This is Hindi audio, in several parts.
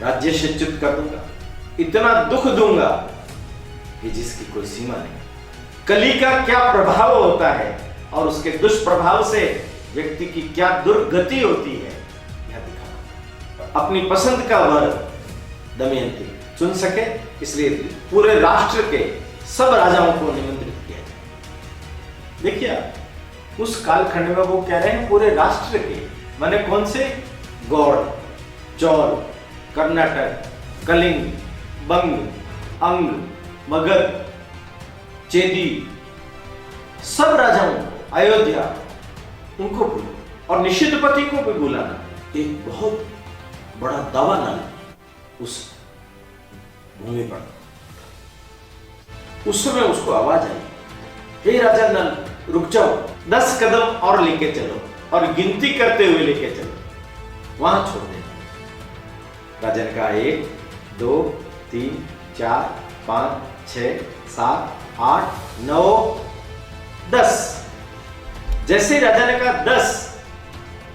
राज्य से च्युत कर दूंगा, इतना दुख दूंगा कि जिसकी कोई सीमा नहीं। कली का क्या प्रभाव होता है और उसके दुष्प्रभाव से व्यक्ति की क्या दुर्गति होती है, यह दिखा। अपनी पसंद का वर दमयंती चुन सके, इसलिए पूरे राष्ट्र के सब राजाओं को निमंत्रित किया जाए। देखिए उस कालखंड में वो कह रहे हैं पूरे राष्ट्र के, माने कौन से? गौड़, चौल, कर्नाटक, कलिंग, बंग, अंग, मगध, चेदी, सब राजाओं को, अयोध्या, उनको बुला और निषिद्धपति को भी बुलाना। एक बहुत बड़ा दावा नल उस भूमि पर। उस समय उसको आवाज आई, हे राजा नल रुक जाओ, 10 कदम और लेके चलो और गिनती करते हुए लेके चलो, वहां छोड़ देना। राजा ने कहा 1 2 3 4 5 6 7 8 9 10। जैसे राजा ने कहा 10,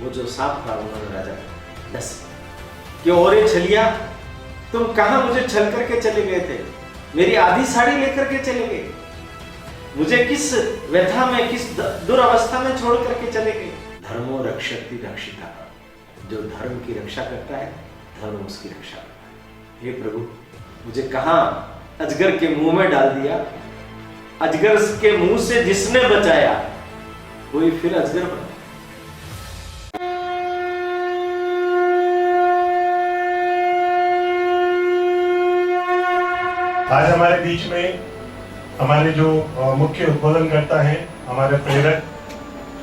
वो जो सांप था उन्होंने राजा कहा 10 कि औरे छलिया, तुम कहां मुझे छल करके चले गए थे? मेरी आधी साड़ी लेकर के चले गए, मुझे किस व्यथा में, किस दुरावस्था में छोड़ करके चले गए। धर्मो रक्षति रक्षिता, जो धर्म की रक्षा करता है धर्म उसकी रक्षा करता है। हे प्रभु, मुझे कहां अजगर के मुंह में डाल दिया। अजगर के मुंह से जिसने बचाया वही फिर अजगर बना। आज हमारे बीच में हमारे जो मुख्य उद्बोधनकर्ता हैं, हमारे प्रेरक,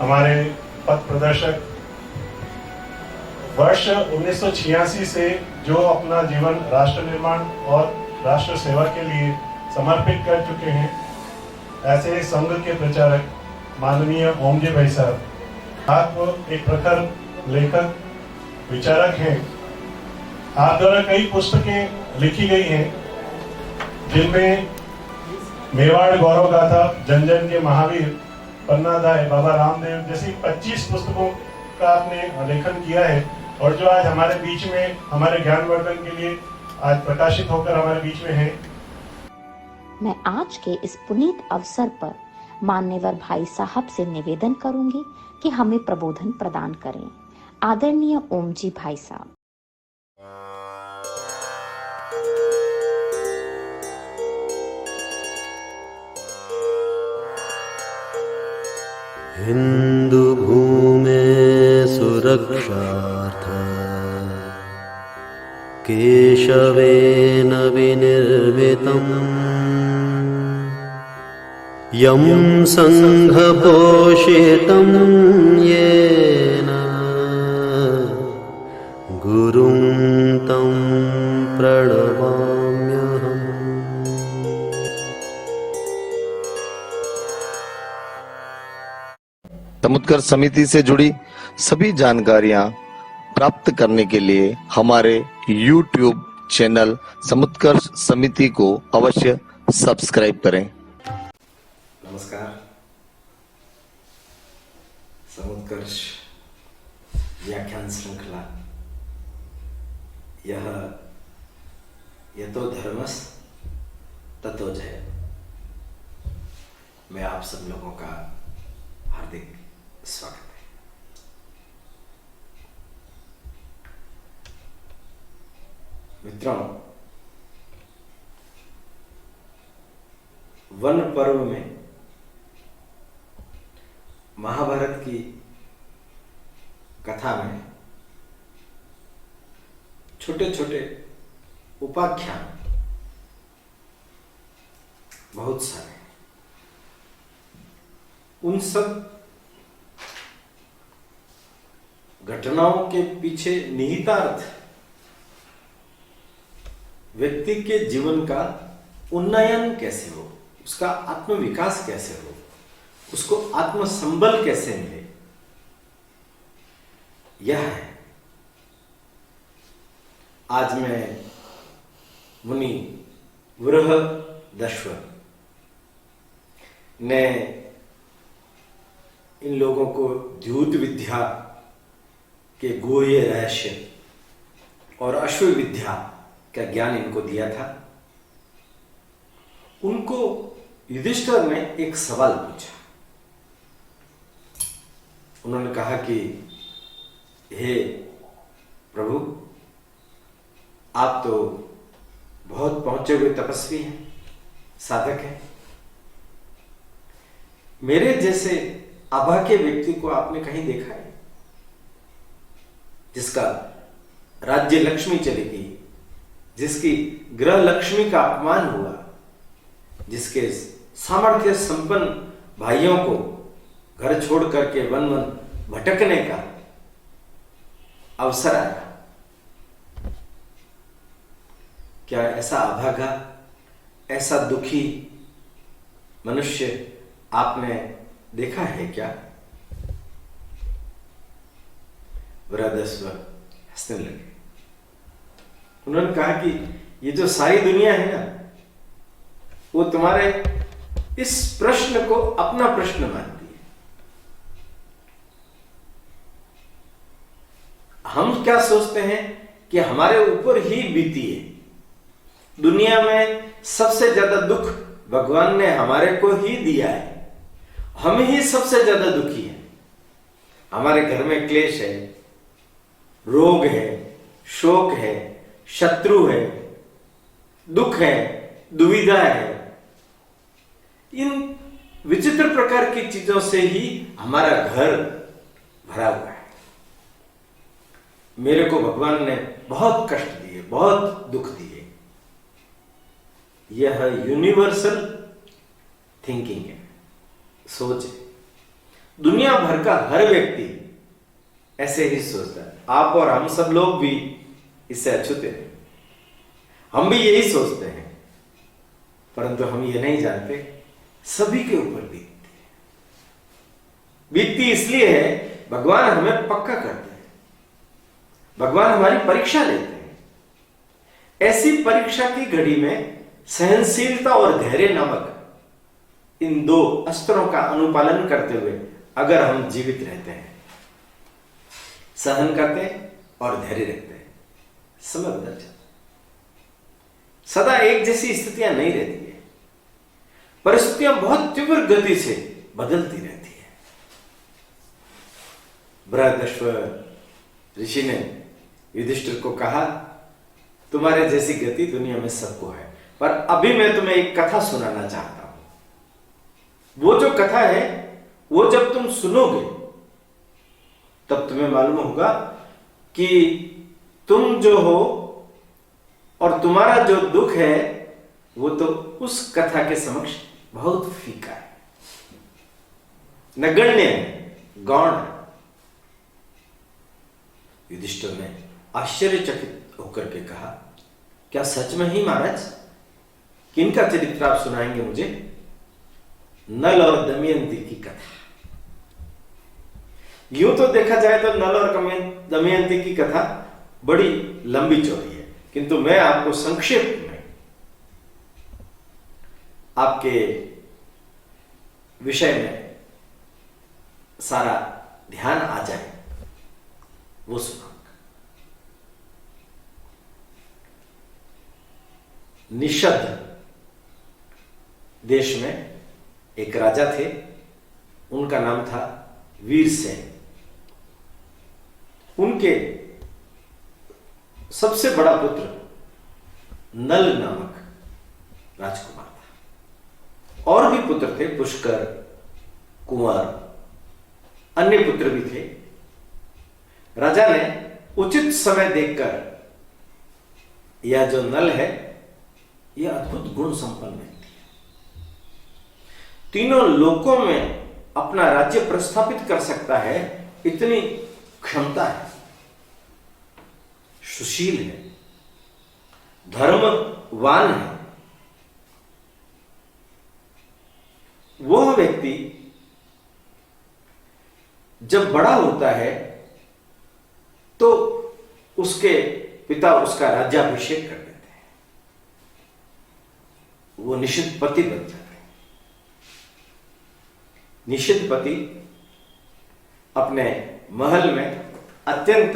हमारे पथ प्रदर्शक, वर्ष 1986 से जो अपना जीवन राष्ट्र निर्माण और राष्ट्र सेवा के लिए समर्पित कर चुके हैं, ऐसे संघ के प्रचारक माननीय ओमजी भाई साहब, आप एक प्रखर लेखक, विचारक हैं। आप द्वारा कई पुस्तकें लिखी गई हैं, जिनमें मेवाड़ गौरव गाथा, जन जन के महावीर, पन्नादाय, बाबा रामदेव जैसी 25 पुस्तकों का आपने लेखन किया है, और जो आज हमारे बीच में हमारे ज्ञानवर्धन के लिए आज प्रकाशित होकर हमारे बीच में है। मैं आज के इस पुनीत अवसर पर मान्यवर भाई साहब से निवेदन करूंगी कि हमें प्रबोधन प्रदान करें। आदरणीय ओमजी भाई साहब। हिंदू भूमे सुरक्षार्थ केशवेन विनिर्मितम् यं संघपोषितं येन गुरुं तं प्रणमाम्यहम्। समुत्कर्ष समिति से जुड़ी सभी जानकारियां प्राप्त करने के लिए हमारे YouTube चैनल समुत्कर्ष समिति को अवश्य सब्सक्राइब करें। नमस्कार। समुत्कर्ष व्याख्यान श्रृंखला, यह तो धर्मस् ततो जय में आप सब लोगों का हार्दिक स्वागत है। मित्रों, वन पर्व में महाभारत की कथा में छोटे छोटे उपाख्यान बहुत सारे, उन सब घटनाओं के पीछे निहितार्थ व्यक्ति के जीवन का उन्नयन कैसे हो, उसका आत्मविकास कैसे हो, उसको आत्मसंबल कैसे मिले, यह है। आज मैं मुनि बृहदश्वर ने इन लोगों को द्यूत विद्या के गुह्य रहस्य और अश्व विद्या का ज्ञान इनको दिया था, उनको युधिष्ठिर ने एक सवाल पूछा। उन्होंने कहा कि हे प्रभु, आप तो बहुत पहुंचे हुए तपस्वी हैं, साधक हैं। मेरे जैसे अभागे व्यक्ति को आपने कहीं देखा है, जिसका राज्य लक्ष्मी चली गई, जिसकी ग्रह लक्ष्मी का अपमान हुआ, जिसके सामर्थ्य संपन्न भाइयों को घर छोड़ करके वन वन भटकने का अवसर आया? क्या ऐसा अभागा, ऐसा दुखी मनुष्य आपने देखा है क्या? बृहदस्व हंसने लगे। उन्होंने कहा कि ये जो सारी दुनिया है ना, वो तुम्हारे इस प्रश्न को अपना प्रश्न मानती है। हम क्या सोचते हैं कि हमारे ऊपर ही बीती है। दुनिया में सबसे ज्यादा दुख भगवान ने हमारे को ही दिया है। हम ही सबसे ज्यादा दुखी हैं। हमारे घर में क्लेश है, रोग है, शोक है, शत्रु है, दुख है, दुविधा है। इन विचित्र प्रकार की चीजों से ही हमारा घर भरा हुआ है। मेरे को भगवान ने बहुत कष्ट दिए, बहुत दुख दिए। यह यूनिवर्सल थिंकिंग है, सोच है। दुनिया भर का हर व्यक्ति ऐसे ही सोचता है। आप और हम सब लोग भी इससे अछूते हैं। हम भी यही सोचते हैं, परंतु हम ये नहीं जानते सभी के ऊपर बीतती है। बीतती इसलिए है, भगवान हमें पक्का करते हैं, भगवान हमारी परीक्षा लेते हैं। ऐसी परीक्षा की घड़ी में सहनशीलता और धैर्य नामक इन दो अस्त्रों का अनुपालन करते हुए अगर हम जीवित रहते हैं, सहन करते हैं और धैर्य रखते हैं, समय बदल जाता है। सदा एक जैसी स्थितियां नहीं रहती है, परिस्थितियां बहुत तीव्र गति से बदलती रहती है। बृहदस्व ऋषि ने युधिष्ठिर को कहा, तुम्हारे जैसी गति दुनिया में सबको है, पर अभी मैं तुम्हें एक कथा सुनाना चाहता हूं। वो जो कथा है, वो जब तुम सुनोगे तब तुम्हें मालूम होगा कि तुम जो हो और तुम्हारा जो दुख है वो तो उस कथा के समक्ष बहुत फीका है, नगण्य है, गौण है। युधिष्ठिर ने आश्चर्यचकित होकर के कहा, क्या सच में ही महाराज? किनका चरित्र आप सुनाएंगे मुझे? नल और दमयंती की कथा। यूं तो देखा जाए तो नल और दमयंती की कथा बड़ी लंबी चौड़ी है, किंतु मैं आपको संक्षेप में आपके विषय में सारा ध्यान आ जाए वो सुनाऊंगा। निषद देश में एक राजा थे, उनका नाम था वीरसेन। उनके सबसे बड़ा पुत्र नल नामक राजकुमार था। और भी पुत्र थे, पुष्कर, कुंवर, अन्य पुत्र भी थे। राजा ने उचित समय देखकर यह जो नल है, यह अद्भुत गुण संपन्न व्यक्ति है, तीनों लोकों में अपना राज्य प्रस्थापित कर सकता है, इतनी क्षमता है, सुशील है, धर्मवान है। वह व्यक्ति जब बड़ा होता है तो उसके पिता उसका राज्याभिषेक कर देते हैं, वो निषदपति बन जाते हैं। निषदपति अपने महल में अत्यंत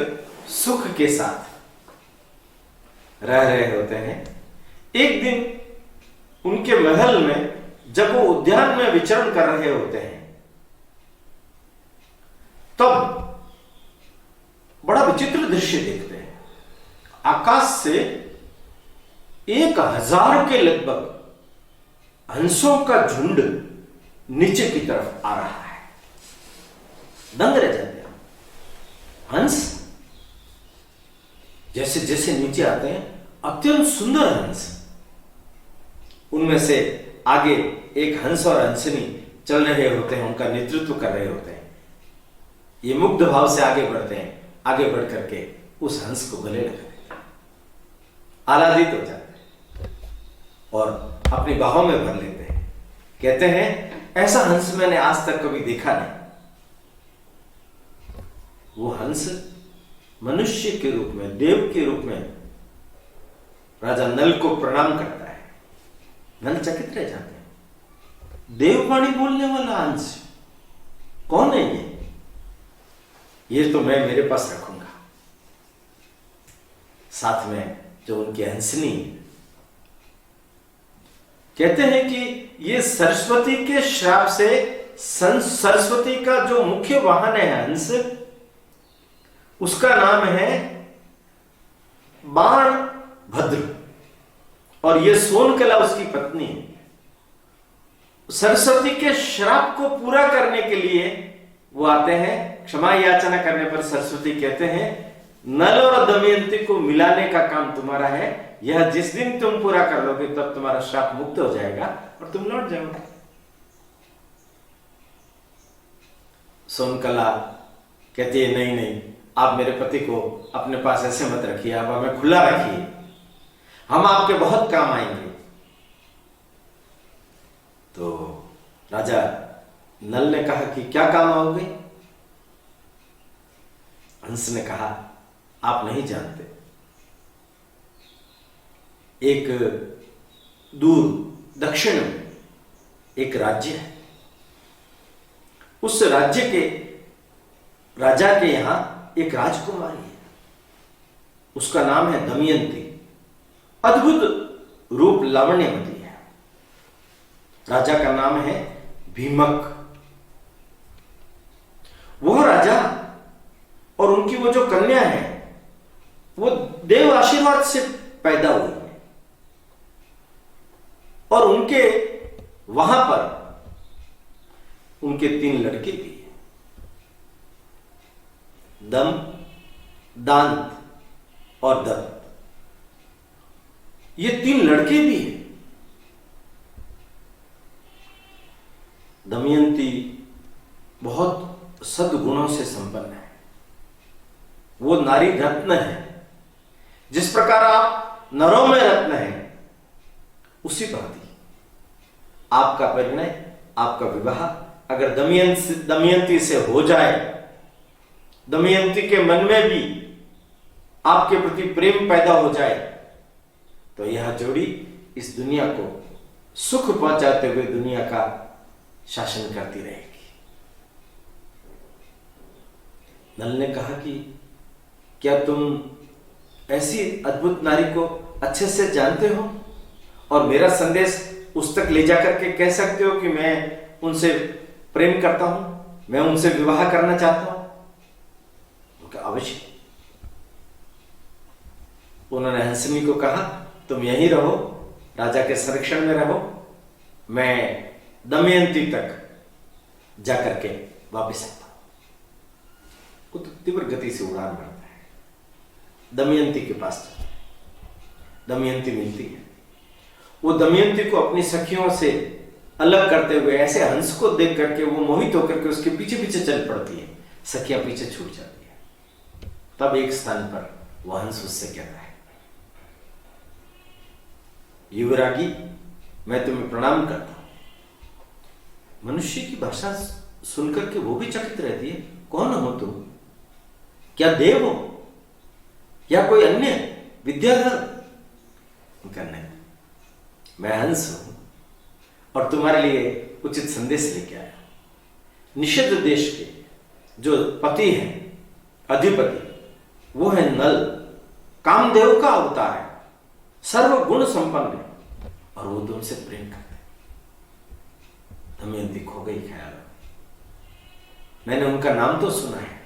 सुख के साथ रह रहे होते हैं। एक दिन उनके महल में जब वो उद्यान में विचरण कर रहे होते हैं, तब बड़ा विचित्र दृश्य देखते हैं। आकाश से 1000 के लगभग हंसों का झुंड नीचे की तरफ आ रहा है। दंग रह जाते हैं। हंस जैसे जैसे नीचे आते हैं, अत्यंत सुंदर हंस। उनमें से आगे एक हंस और हंसनी चल रहे होते हैं, उनका नेतृत्व कर रहे होते हैं। ये मुग्ध भाव से आगे बढ़ते हैं, आगे बढ़ करके उस हंस को गले लगा देते हैं, आह्लादित हो जाते हैं और अपनी बाहों में भर लेते हैं। कहते हैं ऐसा हंस मैंने आज तक कभी देखा नहीं। वो हंस मनुष्य के रूप में, देव के रूप में राजा नल को प्रणाम करता है। नल चकित रह जाते हैं। देववाणी बोलने वाला हंस कौन है ये तो मैं मेरे पास रखूंगा। साथ में जो उनकी हंसनी, कहते हैं कि ये सरस्वती के श्राप से, सरस्वती का जो मुख्य वाहन है हंस, उसका नाम है बाण भद्र और ये सोनकला उसकी पत्नी है। सरस्वती के श्राप को पूरा करने के लिए वो आते हैं। क्षमा याचना करने पर सरस्वती कहते हैं नल और दमयंती को मिलाने का काम तुम्हारा है। यह जिस दिन तुम पूरा कर लोगे तब तुम्हारा श्राप मुक्त हो जाएगा और तुम लौट जाओगे। सोनकला कहती है नहीं नहीं, आप मेरे पति को अपने पास ऐसे मत रखिए, आप हमें खुला रखिए, हम आपके बहुत काम आएंगे। तो राजा नल ने कहा कि क्या काम आओगे? हंस ने कहा आप नहीं जानते, एक दूर दक्षिण में एक राज्य है, उस राज्य के राजा के यहां एक राजकुमारी है, उसका नाम है दमयंती। अद्भुत रूप लावण्यवती है। राजा का नाम है भीमक। वह राजा और उनकी वो जो कन्या है वो देव आशीर्वाद से पैदा हुई है और उनके वहां पर उनके 3 लड़के भी हैं, दम, दांत और दत्त। ये 3 लड़के भी हैं। दमयंती बहुत सद्गुणों से संपन्न है। वो नारी रत्न है। जिस प्रकार आप नरों में रत्न है, उसी भांति आपका परिणय, आपका विवाह अगर दमयंती से हो जाए, दमयंती के मन में भी आपके प्रति प्रेम पैदा हो जाए, तो यह जोड़ी इस दुनिया को सुख पहुंचाते हुए दुनिया का शासन करती रहेगी। नल ने कहा कि क्या तुम ऐसी अद्भुत नारी को अच्छे से जानते हो और मेरा संदेश उस तक ले जाकर के कह सकते हो कि मैं उनसे प्रेम करता हूं, मैं उनसे विवाह करना चाहता हूं? अवश्य। उन्होंने हंसनी को कहा तुम यहीं रहो, राजा के संरक्षण में रहो, मैं दमयंती तक जाकर के वापस आता हूं। वो तो तीव्र गति से उड़ान भरता है, दमयंती के पास। दमयंती मिलती है। वो दमयंती को अपनी सखियों से अलग करते हुए ऐसे हंस को देख करके वो मोहित होकर के उसके पीछे पीछे चल पड़ती है। सखियां पीछे छूट जाती है। तब एक स्थान पर वह हंस उससे कहता है, युवरागी मैं तुम्हें प्रणाम करता हूं। मनुष्य की भाषा सुनकर के वो भी चकित रहती है। कौन हो तुम? क्या देव हो या कोई अन्य विद्याधर? नहीं, मैं हंस हूं और तुम्हारे लिए उचित संदेश लेके आया। निषिद्ध देश के जो पति हैं, अधिपति, वो है नल, कामदेव का अवतार है। सर्वगुण संपन्न है, और वो तो उनसे प्रेम करते हैं। दमयंती खो गई ख्याल। मैंने उनका नाम तो सुना है,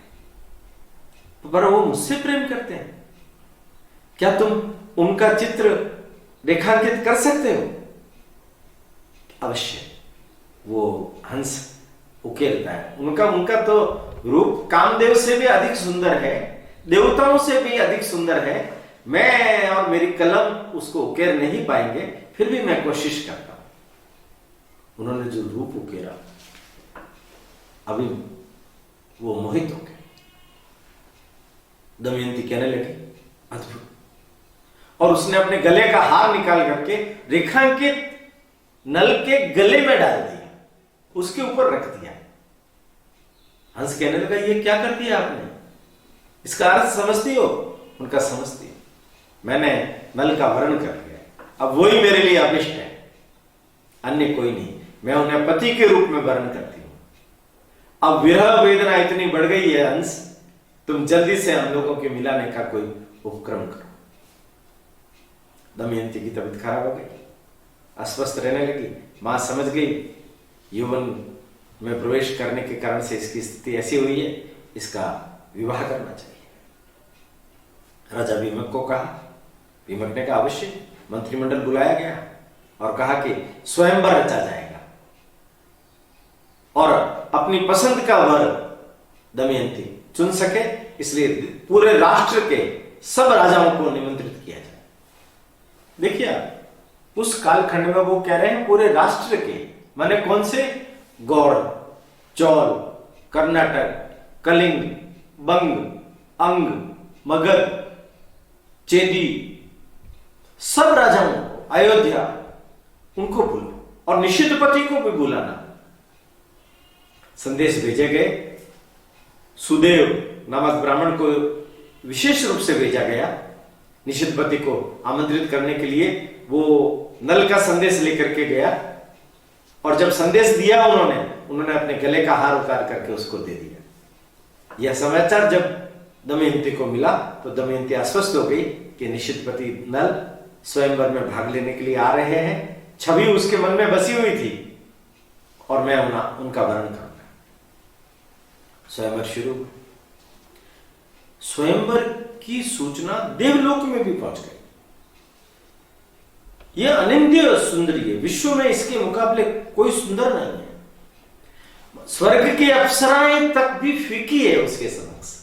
पर वो मुझसे प्रेम करते हैं। क्या तुम उनका चित्र रेखांकित कर सकते हो? अवश्य। वो हंस उकेलता है। उनका तो रूप कामदेव से भी अधिक सुंदर है, देवताओं से भी अधिक सुंदर है। मैं और मेरी कलम उसको उकेर नहीं पाएंगे, फिर भी मैं कोशिश करता हूं। उन्होंने जो रूप उकेरा, अभी वो मोहित हो गए। दमयंती कहने लगी, अद्भुत। और उसने अपने गले का हार निकाल करके रेखांकित नल के गले में डाल दिया, उसके ऊपर रख दिया। हंस कहने लगा, ये क्या कर दिया आपने? इसका अर्थ समझती हो? उनका समझती हो। मैंने नल का वर्ण कर दिया, अब वही मेरे लिए अभिष्ट है, अन्य कोई नहीं। मैं उन्हें पति के रूप में वर्ण करती हूं। अब विरह वेदना इतनी बढ़ गई है हंस, तुम जल्दी से हम लोगों के मिलाने का कोई उपक्रम करो। दमयंती की तबीयत खराब हो गई, अस्वस्थ रहने लगी। मां समझ गई यौवन में प्रवेश करने के कारण से इसकी स्थिति ऐसी हुई है, इसका विवाह करना चाहिए। राजा भीमक को कहा, भीमक ने कहा अवश्य। मंत्रिमंडल बुलाया गया और कहा कि स्वयंवर रचा जाएगा और अपनी पसंद का वर दमयंती चुन सके, इसलिए पूरे राष्ट्र के सब राजाओं को निमंत्रित किया जाए। देखिए उस कालखंड में वो कह रहे हैं पूरे राष्ट्र के, माने कौन से? गौड़, चौल, कर्नाटक, कलिंग, बंग, अंग, मगध, चेदी, सब राजाओं को, अयोध्या, उनको बुला और निषिद्धपति को भी बुलाना। संदेश भेजे गए। सुदेव नामक ब्राह्मण को विशेष रूप से भेजा गया निषिद्धपति को आमंत्रित करने के लिए। वो नल का संदेश लेकर के गया और जब संदेश दिया उन्होंने अपने गले का हार उतार करके उसको दे दिया। यह समाचार जब दमयंती को मिला तो दमयंती आश्वस्त हो गई कि निषिद्धपति नल स्वयंवर में भाग लेने के लिए आ रहे हैं। छवि उसके मन में बसी हुई थी और मैं उनका वर्ण करूंगा। स्वयंवर शुरू। स्वयंवर की सूचना देवलोक में भी पहुंच गई। यह अनिंद्य सुंदरी है, विश्व में इसके मुकाबले कोई सुंदर नहीं है। स्वर्ग की अप्सराएं तक भी फीकी है उसके समक्ष।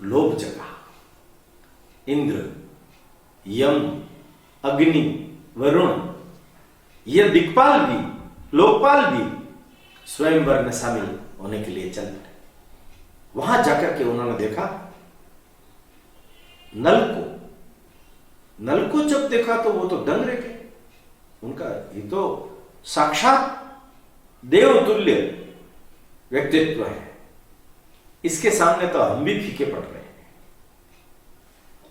लोभ जगा। इंद्र, यम, अग्नि, वरुण, ये दिक्पाल भी, लोकपाल भी स्वयंवर में शामिल होने के लिए चल पड़े। वहां जाकर के उन्होंने देखा नल को जब देखा तो वो तो दंग रह गए। उनका ये तो साक्षात देवतुल्य व्यक्तित्व है, इसके सामने तो हम भी फीके पड़ रहे हैं।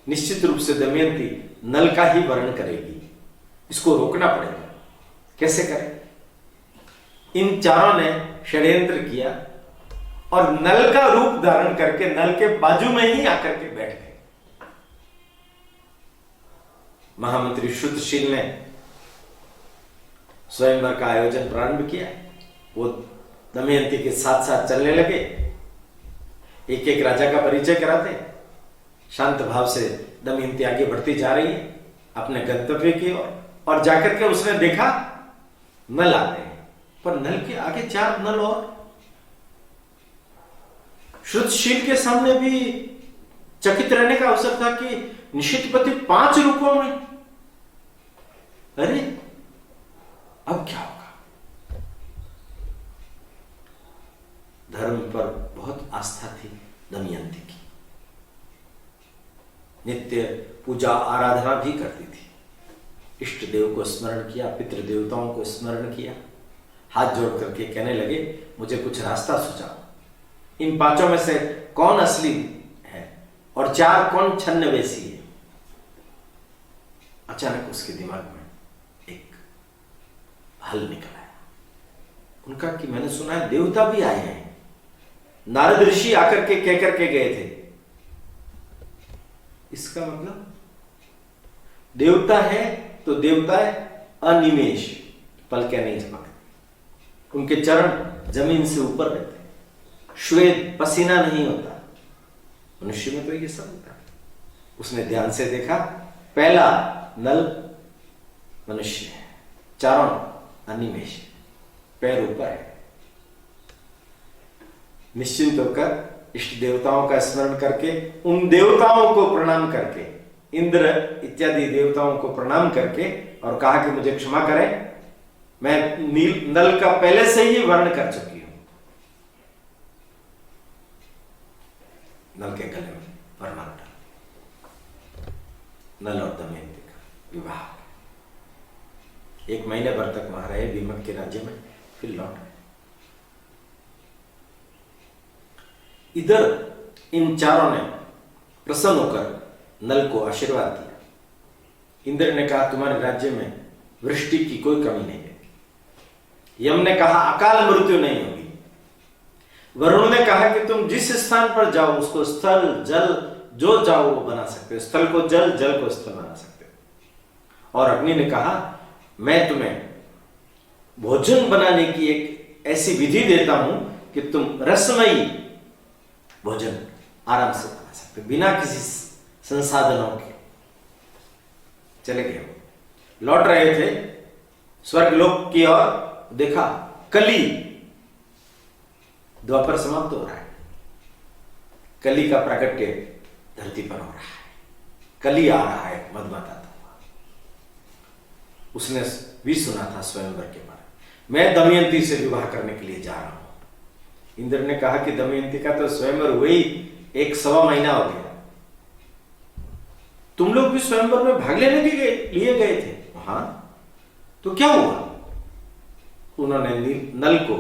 निश्चित रूप से दमयंती नल का ही वर्ण करेगी, इसको रोकना पड़ेगा। कैसे करें? इन चारों ने षड्यंत्र किया और नल का रूप धारण करके नल के बाजू में ही आकर के बैठ गए। महामंत्री शुद्धशील ने स्वयंवर का आयोजन प्रारंभ किया। वो दमयंती के साथ साथ चलने लगे, एक एक राजा का परिचय कराते। शांत भाव से दमयंती आगे बढ़ती जा रही है अपने गंतव्य की ओर। और जाकर के उसने देखा नल आ रहे हैं, पर नल के आगे चार नल और। शुद्धशील के सामने भी चकित रहने का अवसर था कि निषिद्धपति 5 रूपों में। अरे अब क्या होगा? धर्म पर बहुत आस्था थी दमयंती की, नित्य पूजा आराधना भी करती थी। इष्ट देव को स्मरण किया, पितृ देवताओं को स्मरण किया। हाथ जोड़ करके कहने लगे, मुझे कुछ रास्ता सुझाओ। इन 5 में से कौन असली है और 4 कौन छद्मवेशी है? अचानक उसके दिमाग में एक हल निकल आया उनका कि मैंने सुना है देवता भी आए हैं। नारद ऋषि आकर के कह करके गए थे। इसका मतलब देवता है तो देवता है अनिमेष, पलके नहीं झपकते, उनके चरण जमीन से ऊपर रहते हैं, श्वेत पसीना नहीं होता। मनुष्य में तो ये सब होता है। उसने ध्यान से देखा, पहला नल मनुष्य है, चारों अनिमेष, पैर ऊपर है। निश्चिंत होकर इष्ट देवताओं का स्मरण करके, उन देवताओं को प्रणाम करके, इंद्र इत्यादि देवताओं को प्रणाम करके, और कहा कि मुझे क्षमा करें, मैं नील नल का पहले से ही वर्ण कर चुकी हूं। नल के गले में वरमाला, नल और दमयंती का विवाह। 1 महीने भर तक वहां रहे भीमक के राज्य में, फिर लौट गए। इधर इन चारों ने प्रसन्न होकर नल को आशीर्वाद दिया। इंद्र ने कहा तुम्हारे राज्य में वृष्टि की कोई कमी नहीं है। यम ने कहा अकाल मृत्यु नहीं होगी। वरुण ने कहा कि तुम जिस स्थान पर जाओ उसको स्थल जल जो चाहो वो बना सकते हो, स्थल को जल, जल को स्थल बना सकते हो। और अग्नि ने कहा मैं तुम्हें भोजन बनाने की एक ऐसी विधि देता हूं कि तुम रसमयी भोजन आराम से बना सकते हो, बिना किसी संसाधनों के। चले गए, लौट रहे थे स्वर्गलोक की ओर, देखा कली, द्वापर समाप्त हो रहा है, कली का प्राकट्य धरती पर हो रहा है, कली आ रहा है मदमता हुआ। उसने भी सुना था स्वयंवर के बारे में, मैं दमयंती से विवाह करने के लिए जा रहा हूं। इंद्र ने कहा कि दमयंती का तो स्वयंवर हुए ही 1.25 महीना हो गया, तुम लोग भी स्वयंवर में भाग लेने के लिए गए थे। हाँ, तो क्या हुआ? उन्होंने नल को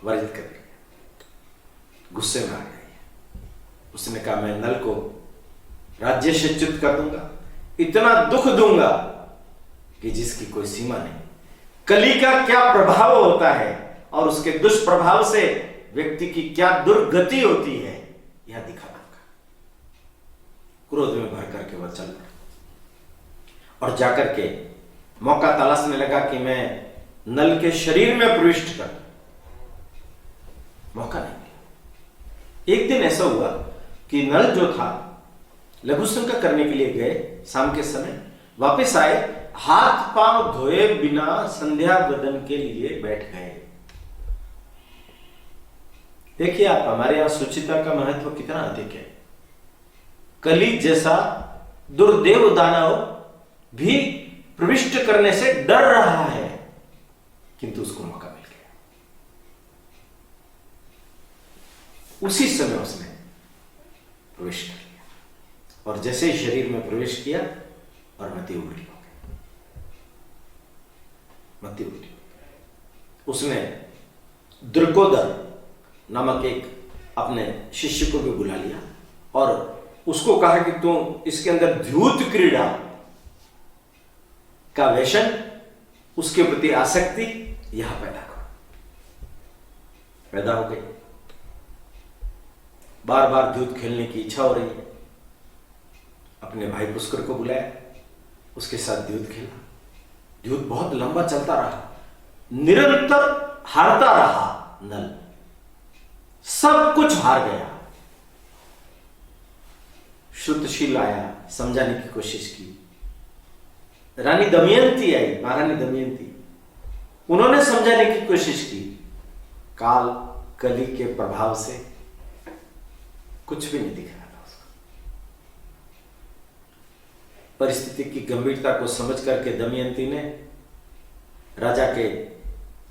वर्जित कर दिया, गुस्से में आ गए। उसने कहा मैं नल को राज्य से च्युत कर दूंगा, इतना दुख दूंगा कि जिसकी कोई सीमा नहीं। कली का क्या प्रभाव होता है और उसके दुष्प्रभाव से व्यक्ति की क्या दुर्गति होती है, यह दिखा दूंगा। क्रोध में भर करके वह चल पड़ा और जाकर के मौका तलाशने लगा कि मैं नल के शरीर में प्रविष्ट कर। मौका नहीं मिला। एक दिन ऐसा हुआ कि नल जो था लघु शंका करने के लिए गए, शाम के समय वापस आए, हाथ पांव धोए बिना संध्या वदन के लिए बैठ गए। देखिए आप, हमारे यहां सुचिता का महत्व कितना अधिक है। कली जैसा दुर्देव दानव भी प्रविष्ट करने से डर रहा है, किंतु उसको मौका मिल गया। उसी समय उसने प्रवेश कर लिया और जैसे ही शरीर में प्रवेश किया और मति उल्टी हो गई, मति उल्टी हो गई। उसने द्रुकोदर नामक एक अपने शिष्य को भी बुला लिया और उसको कहा कि तुम इसके अंदर द्यूत क्रीड़ा का व्यसन, उसके प्रति आसक्ति यहां पैदा करो। पैदा हो गई, बार बार द्यूत खेलने की इच्छा हो रही है। अपने भाई पुष्कर को बुलाया, उसके साथ द्यूत खेला। द्यूत बहुत लंबा चलता रहा, निरंतर हारता रहा नल, सब कुछ हार गया। श्रुतशील आया, समझाने की कोशिश की। रानी दमयंती आई, महारानी दमयंती, उन्होंने समझाने की कोशिश की। काल कली के प्रभाव से कुछ भी नहीं दिख रहा था उसको। परिस्थिति की गंभीरता को समझ करके दमयंती ने राजा के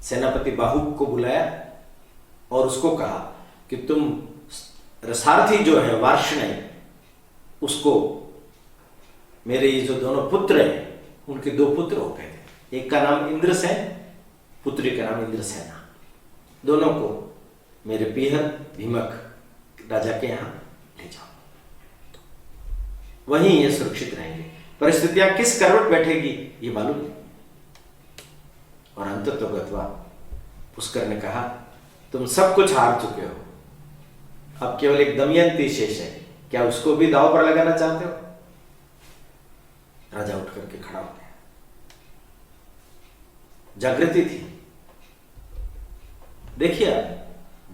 सेनापति बाहुक को बुलाया और उसको कहा कि तुम रसारथी जो है वार्ष्णेय, उसको मेरे ये जो दोनों पुत्र हैं, उनके 2 पुत्र हो गए थे, एक का नाम इंद्रसेन, पुत्री का नाम इंद्रसेना। दोनों को मेरे पीहर भीमक राजा के यहां ले जाओ, वहीं ये सुरक्षित रहेंगे। परिस्थितियां किस करवट बैठेगी ये मालूम नहीं। और अंततोगत्वा पुष्कर ने कहा तुम सब कुछ हार चुके हो, अब केवल एक दमयंती शेष है, क्या उसको भी दांव पर लगाना चाहते हो? राजा उठ करके खड़ा हो गया। जागृति थी, देखिए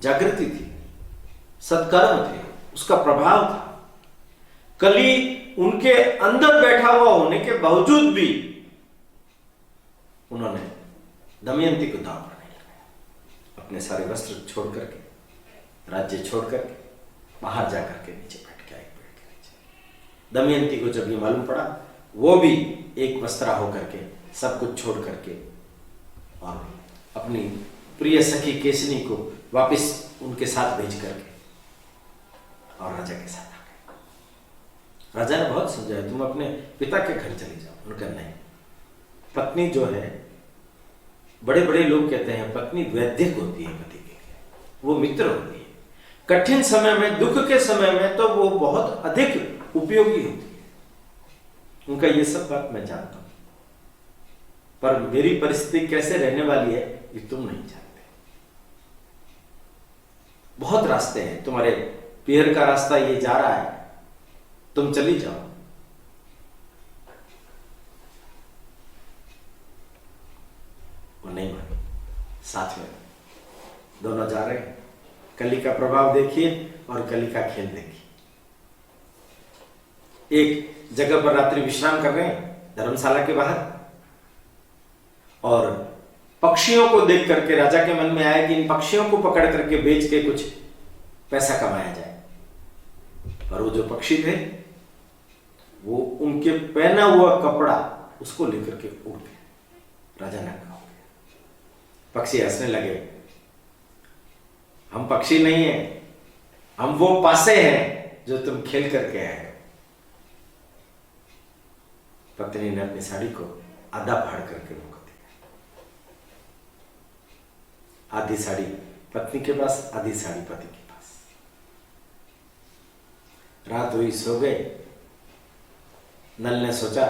जागृति थी, सत्कर्म थे, उसका प्रभाव था। कली उनके अंदर बैठा हुआ होने के बावजूद भी उन्होंने दमयंती को दांव पर नहीं लगाया। अपने सारे वस्त्र छोड़ करके, राज्य छोड़ करके बाहर जाकर के नीचे बैठ गया, एक पेड़ के नीचे। दमयंती को जब ये मालूम पड़ा, वो भी एक वस्त्रा होकर के सब कुछ छोड़ करके और अपनी प्रिय सखी केसनी को वापस उनके साथ भेज करके और राजा के साथ आ गए। राजा ने बहुत समझाया, तुम अपने पिता के घर चले जाओ। उनका नहीं, पत्नी जो है, बड़े बड़े लोग कहते हैं पत्नी वैद्यक होती है पति के, वो मित्र होती है। कठिन समय में, दुख के समय में तो वो बहुत अधिक उपयोगी होती है। उनका ये सब बात मैं जानता हूं, पर मेरी परिस्थिति कैसे रहने वाली है ये तुम नहीं जानते। बहुत रास्ते हैं, तुम्हारे पियर का रास्ता ये जा रहा है, तुम चली जाओ। वो नहीं मानी, साथ में दोनों जा रहे हैं। कली का प्रभाव देखिए और कली का खेल देखिए। एक जगह पर रात्रि विश्राम कर रहे हैं धर्मशाला के बाहर, और पक्षियों को देख करके राजा के मन में आया कि इन पक्षियों को पकड़ करके बेच के कुछ पैसा कमाया जाए। और वो जो पक्षी थे वो उनके पहना हुआ कपड़ा उसको लेकर के उड़ गए। राजा नंगा हो गया। पक्षी हंसने लगे, हम पक्षी नहीं है, हम वो पासे हैं जो तुम खेल करके आए। पत्नी ने अपनी साड़ी को आधा फाड़ करके रोक दिया। आधी साड़ी पत्नी के पास, आधी साड़ी पति के पास। रात हुई, सो गए। नल ने सोचा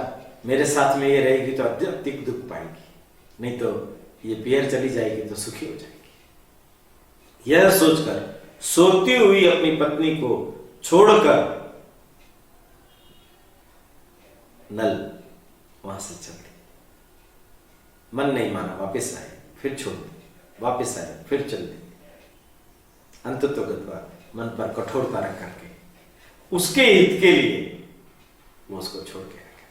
मेरे साथ में ये रहेगी तो अत्यधिक दुख पाएगी, नहीं तो ये पियर चली जाएगी तो सुखी हो जाएगी। यह सोचकर सोती हुई अपनी पत्नी को छोड़कर नल वहां से चल दी। मन नहीं माना, वापस आए, फिर छोड़ दी, वापस आए, फिर चल दी। अंततोगत्वा मन पर कठोरता रख करके उसके हित के लिए वो उसको छोड़ के आ गए।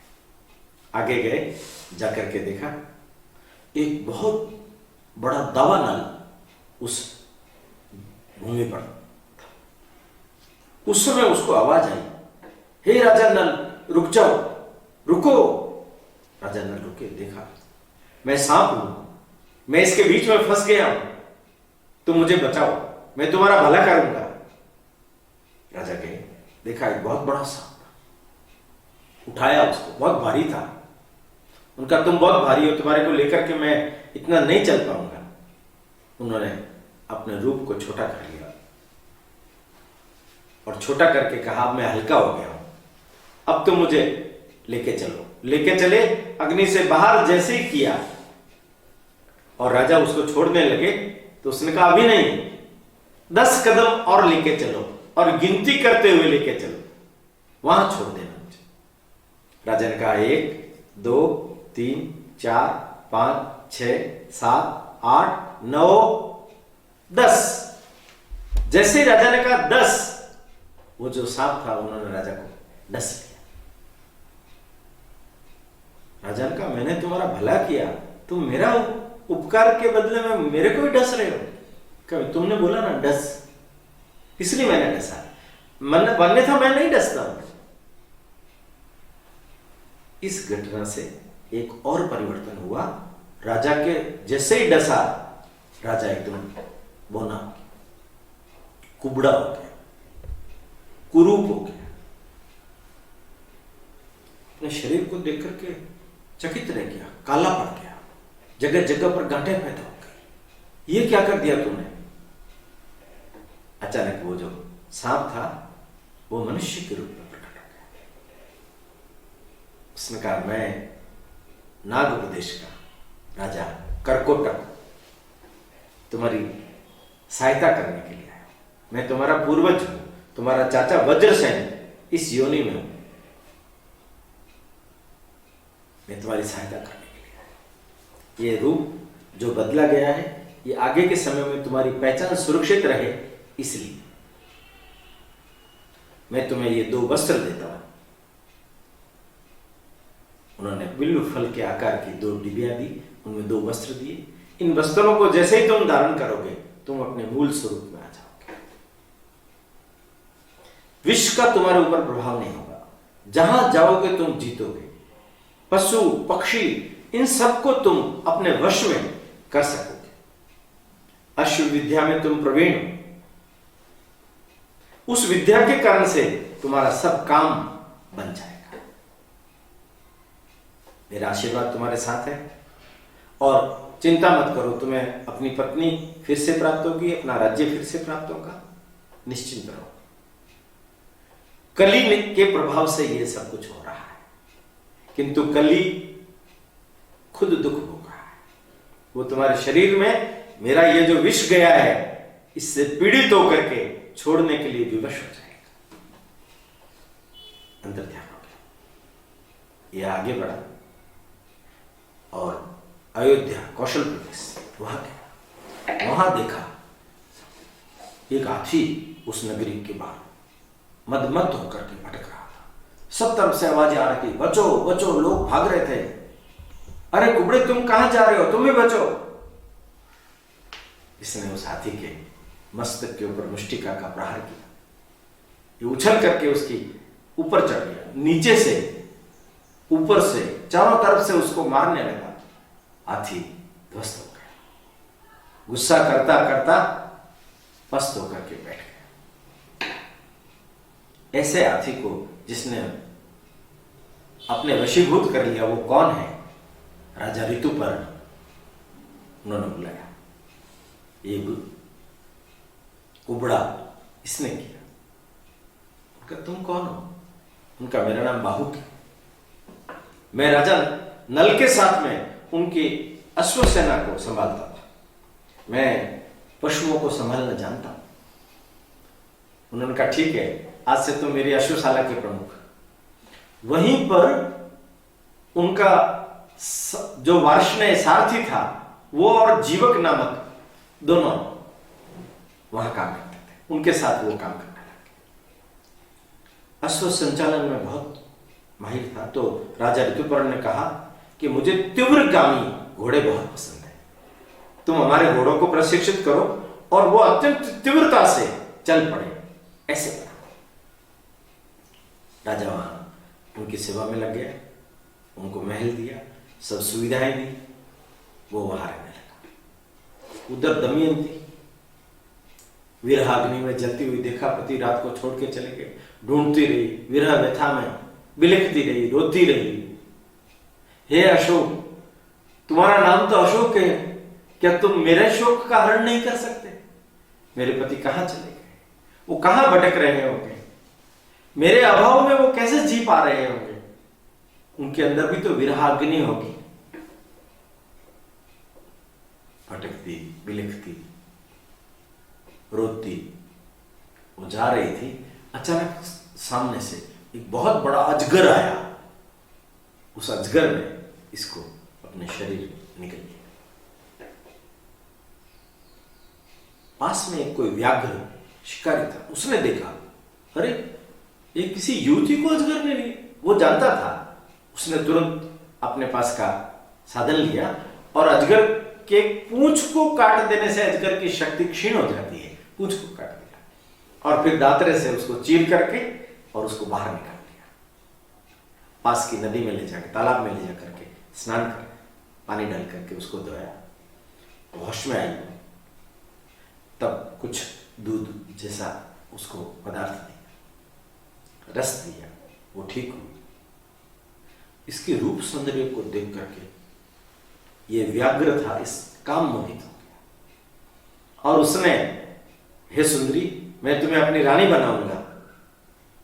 आगे गए, जाकर के देखा एक बहुत बड़ा दावा नल उस भूमि पर था। उस समय उसको आवाज आई, हे राजा नल रुक जाओ, रुको। राजा नल रुके, देखा मैं सांप हूं, मैं इसके बीच में फंस गया हूं, तुम मुझे बचाओ, मैं तुम्हारा भला करूंगा। राजा गए, देखा एक बहुत बड़ा सांप, उठाया उसको, बहुत भारी था। उनका तुम बहुत भारी हो, तुम्हारे को लेकर के मैं इतना नहीं चल पाऊंगा। उन्होंने अपने रूप को छोटा कर लिया और छोटा करके कहा मैं हल्का हो गया हूं, अब तुम मुझे लेके चलो। लेके चले, अग्नि से बाहर जैसे ही किया और राजा उसको छोड़ने लगे तो उसने कहा अभी नहीं, 10 कदम और लेके चलो और गिनती करते हुए लेके चलो, वहां छोड़ देना मुझे। राजा ने कहा 1 2 3 4 5 6 7 8 9 10। जैसे राजा ने कहा 10, वो जो सांप था उन्होंने राजा को डस लिया। राजा ने कहा मैंने तुम्हारा भला किया, तुम मेरा उपकार के बदले में मेरे को भी डस रहे हो। कभी तुमने बोला ना डस, इसलिए मैंने डसा, मन बनने था मैं नहीं डसता हूं। इस घटना से एक और परिवर्तन हुआ। राजा के जैसे ही डसा, राजा एकदम बोना हो गया, कुबड़ा हो गया, कुरूप हो गया। अपने शरीर को देख करके चकित रह गया, काला पड़ गया, जगह जगह पर गांठें पैदा हो गई। ये क्या कर दिया तूने? अचानक वो जो सांप था वो मनुष्य के रूप में प्रकट हो गया। उसने कहा मैं नाग प्रदेश का राजा कर्कोटक तुम्हारी सहायता करने के लिए आया हूं। मैं तुम्हारा पूर्वज हूं, तुम्हारा चाचा वज्रसेन इस योनि में हूं। मैं तुम्हारी सहायता करने के लिए आया। ये रूप जो बदला गया है, ये आगे के समय में तुम्हारी पहचान सुरक्षित रहे, इसलिए मैं तुम्हें ये 2 वस्त्र देता हूं। उन्होंने बिल्व फल के आकार की 2 डिबिया दी, उनमें 2 वस्त्र दिए। इन वस्त्रों को जैसे ही तुम धारण करोगे, तुम अपने मूल स्वरूप में आ जाओगे। विष का तुम्हारे ऊपर प्रभाव नहीं होगा। जहां जाओगे तुम जीतोगे। पशु पक्षी इन सबको तुम अपने वश में कर सकोगे। अश्व विद्या में तुम प्रवीण हो। उस विद्या के कारण से तुम्हारा सब काम बन जाएगा। मेरा आशीर्वाद तुम्हारे साथ है और चिंता मत करो, तुम्हें अपनी पत्नी फिर से प्राप्त होगी, अपना राज्य फिर से प्राप्त होगा। निश्चिंत रहो। कली के प्रभाव से यह सब कुछ हो रहा है, किंतु कली खुद दुख भोग रहा है। वो तुम्हारे शरीर में मेरा ये जो विष गया है, इससे पीड़ित होकर के छोड़ने के लिए विवश हो जाएगा। अंतर ध्यान हो गया। यह आगे बढ़ा और अयोध्या कौशल प्रदेश वहां गया। वहां देखा एक हाथी उस नगरी के बाहर मदमत होकर के भटक रहा था। सब तरफ से आवाजें आ रही थी, बचो बचो, लोग भाग रहे थे। अरे कुबड़े, तुम कहां जा रहे हो, तुम भी बचो। इसने उस हाथी के मस्तक के ऊपर मुष्टिका का प्रहार किया। ये उछल करके उसकी ऊपर चढ़ गया, नीचे से ऊपर से चारों तरफ से उसको मारने लगा। हाथी ध्वस्त हो गया। गुस्सा करता करता पस्त होकर के बैठ गया। ऐसे हाथी को जिसने अपने वशीभूत कर लिया, वो कौन है? राजा ऋतुपर्ण। उन्होंने बुलाया। ये कुबड़ा इसने किया। उनका तुम कौन हो? उनका मेरा नाम बाहुक है। मैं राजा नल के साथ में उनकी अश्वसेना को संभालता था। मैं पशुओं को संभालना जानता हूं। उन्होंने कहा ठीक है, आज से तुम मेरी अश्वशाला के प्रमुख। वहीं पर उनका जो वार्ष्णेय सारथी था, वो और जीवक नामक दोनों वहां काम करते थे। उनके साथ वो काम करने लगे। अश्व संचालन में बहुत माहिर था। तो राजा ऋतुपर्ण ने कहा कि मुझे तीव्रगामी घोड़े बहुत पसंद है। तुम हमारे घोड़ों को प्रशिक्षित करो और वो अत्यंत तीव्रता से चल पड़े, ऐसे करा। राजा वहां उनकी सेवा में लग गया, उनको महल दिया, सब सुविधाएं दी। वो वहां रहने लगा। उधर दमयंती विरहाग्नि में जलती हुई देखा, पति रात को छोड़ के चले गए। ढूंढती रही, विरह व्यथा में बिलखती रही, रोती रही। हे अशोक, तुम्हारा नाम तो अशोक है, क्या तुम मेरे शोक का हरण नहीं कर सकते? मेरे पति कहां चले गए? वो कहां भटक रहे होंगे? मेरे अभाव में वो कैसे जी पा रहे होंगे? उनके अंदर भी तो विरहाग्नि होगी। भटकती, बिलखती, रोती वो जा रही थी। अचानक सामने से एक बहुत बड़ा अजगर आया। उस अजगर ने इसको अपने शरीर निकल लिया। पास में एक कोई व्याघ्र शिकारी था। उसने देखा, अरे ये किसी युवती को अजगर ने लिया। वो जानता था। उसने तुरंत अपने पास का साधन लिया और अजगर के पूंछ को काट देने से अजगर की शक्ति क्षीण हो जाती है। पूंछ को काट दिया और फिर दांतरे से उसको चीर करके और उसको बाहर निकाल दिया। पास की नदी में ले जाकर, तालाब में ले जाकर के स्नान कर, पानी डाल करके उसको धोया। होश में आई, तब कुछ दूध जैसा उसको पदार्थ दिया, रस दिया, वो ठीक हुई। इसके रूप सौंदर्य को देख करके ये व्याघ्र था, इस काम मोहित हो गया और उसने, हे सुंदरी, मैं तुम्हें अपनी रानी बनाऊंगा,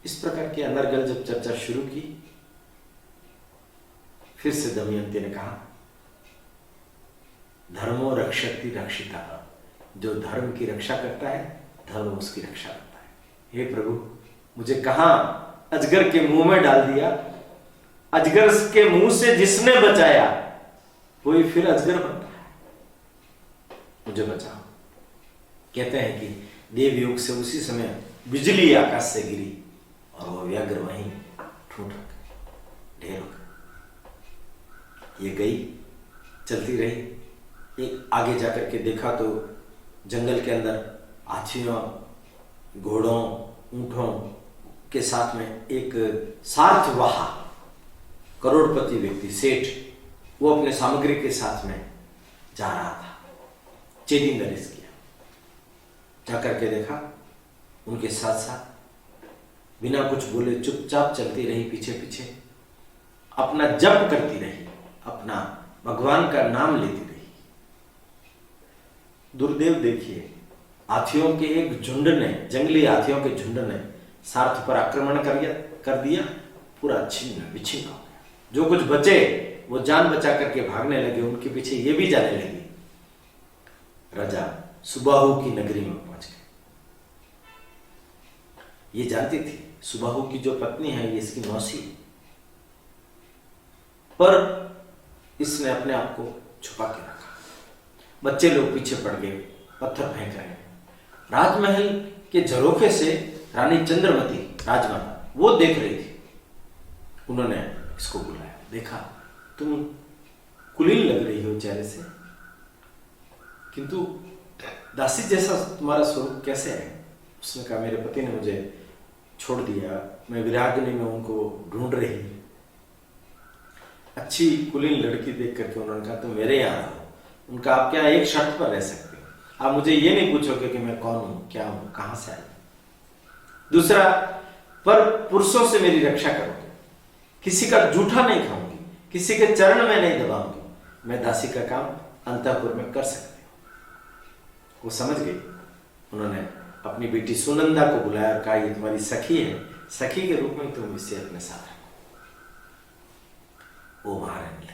इस प्रकार की अनर्गल जब चर्चा शुरू की, फिर से दमयंती ने कहा, धर्मो रक्षति रक्षिता, जो धर्म की रक्षा करता है, धर्म उसकी रक्षा करता है। हे प्रभु, मुझे कहां अजगर के मुंह में डाल दिया। अजगर के मुंह से जिसने बचाया वही फिर अजगर बन रहा है। मुझे बचाओ। कहते हैं कि देव योग से उसी समय बिजली आकाश से गिरी और वो व्याघ्र वहीं ठूठ ढेर हो गया। ये गई, चलती रही। एक आगे जाकर के देखा तो जंगल के अंदर हाथियों, घोड़ों, ऊंटों के साथ में एक सार्थवाहा करोड़पति व्यक्ति, सेठ, वो अपने सामग्री के साथ में जा रहा था। चेकिंग दरिस किया, जाकर के देखा उनके साथ साथ बिना कुछ बोले चुपचाप चलती रही, पीछे पीछे अपना जप करती रही, अपना भगवान का नाम लेती रही। दुर्देव देखिए, हाथियों के एक झुंड ने, जंगली हाथियों के झुंड ने सार्थ पर आक्रमण कर दिया। पूरा छिन्न विच्छिन्न हो गया। जो कुछ बचे वो जान बचा करके भागने लगे, उनके पीछे ये भी जाने लगी। राजा सुबाहु की नगरी में पहुंच गए। ये जानती थी सुबाहु की जो पत्नी है ये इसकी मौसी है, पर इसने अपने आप को छुपा के रखा। बच्चे लोग पीछे पड़ गए, पत्थर फेंक रहे हैं। राजमहल के झरोखे से रानी चंद्रमती, राजमाता, वो देख रही थी। उन्होंने इसको बुलाया, देखा तुम कुलीन लग रही हो चेहरे से, किंतु दासी जैसा तुम्हारा स्वरूप कैसे है? उसने कहा मेरे पति ने मुझे छोड़ दिया, मैं विरागिनी में उनको ढूंढ रही। अच्छी कुलीन लड़की देख करके उन्होंने कहा तुम मेरे यहाँ रहो। उनका आप क्या एक शर्त पर रह सकते हो, आप मुझे ये नहीं पूछोगे कि मैं कौन हूं, क्या हूं, कहां से आई। दूसरा, पर पुरुषों से मेरी रक्षा करोगे, किसी का जूठा नहीं खाऊंगी, किसी के चरण में नहीं दबाऊंगी, मैं दासी का काम अंतःपुर में कर सकती हूं। वो समझ गई। उन्होंने अपनी बेटी सुनंदा को बुलाया और कहा ये तुम्हारी सखी है, सखी के रूप में तुम इसे अपने साथ रखो। वो वहां रहने लगी।